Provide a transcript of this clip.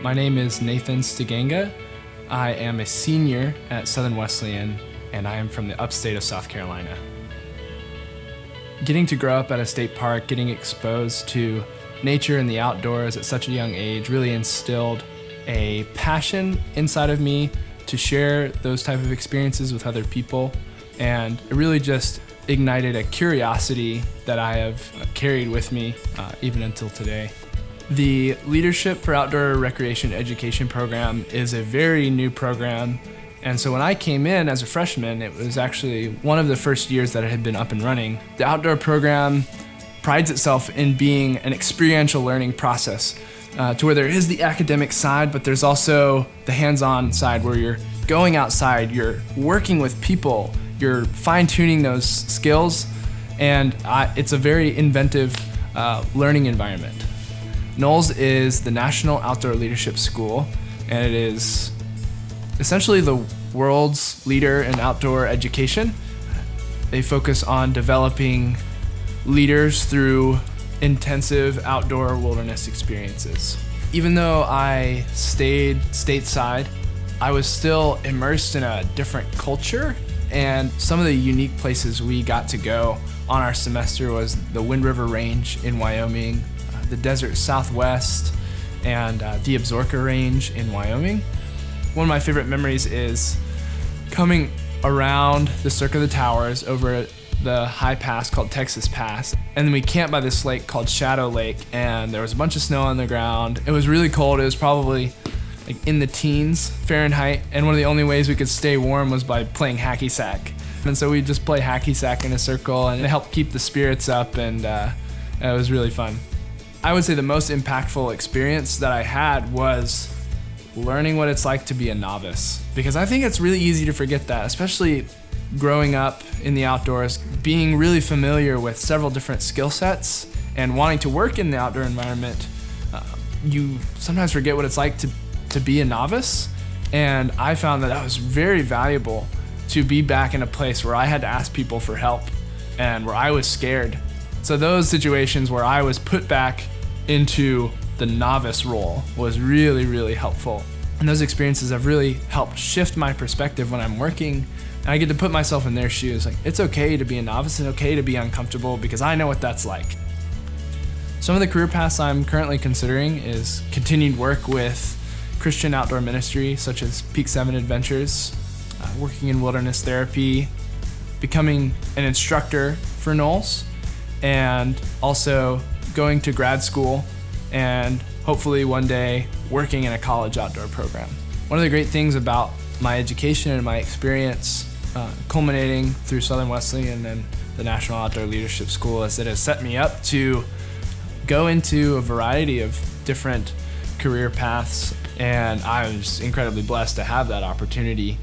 My name is Nathan Stegenga. I am a senior at Southern Wesleyan, and I am from the upstate of South Carolina. Getting to grow up at a state park, getting exposed to nature and the outdoors at such a young age really instilled a passion inside of me to share those type of experiences with other people, and it really just ignited a curiosity that I have carried with me even until today. The Leadership for Outdoor Recreation Education program is a very new program, and so when I came in as a freshman, it was actually one of the first years that it had been up and running. The outdoor program prides itself in being an experiential learning process to where there is the academic side, but there's also the hands-on side where you're going outside, you're working with people, you're fine-tuning those skills, and it's a very inventive learning environment. NOLS is the National Outdoor Leadership School, and it is essentially the world's leader in outdoor education. They focus on developing leaders through intensive outdoor wilderness experiences. Even though I stayed stateside, I was still immersed in a different culture, and some of the unique places we got to go on our semester was the Wind River Range in Wyoming, the Desert Southwest, and the Absaroka Range in Wyoming. One of my favorite memories is coming around the Cirque of the Towers over the high pass called Texas Pass, and then we camped by this lake called Shadow Lake, and there was a bunch of snow on the ground. It was really cold. It was probably like in the teens Fahrenheit, and one of the only ways we could stay warm was by playing hacky sack. And so we'd just play hacky sack in a circle, and it helped keep the spirits up, and it was really fun. I would say the most impactful experience that I had was learning what it's like to be a novice, because I think it's really easy to forget that, especially growing up in the outdoors, being really familiar with several different skill sets and wanting to work in the outdoor environment. You sometimes forget what it's like to be a novice, and I found that was very valuable to be back in a place where I had to ask people for help and where I was scared. So those situations where I was put back into the novice role was really, really helpful. And those experiences have really helped shift my perspective when I'm working, and I get to put myself in their shoes. Like, it's okay to be a novice, it's okay to be uncomfortable, because I know what that's like. Some of the career paths I'm currently considering is continued work with Christian outdoor ministry, such as Peak 7 Adventures, working in wilderness therapy, becoming an instructor for NOLS, and also going to grad school and hopefully one day working in a college outdoor program. One of the great things about my education and my experience culminating through Southern Wesleyan and the National Outdoor Leadership School is that it has set me up to go into a variety of different career paths, and I was incredibly blessed to have that opportunity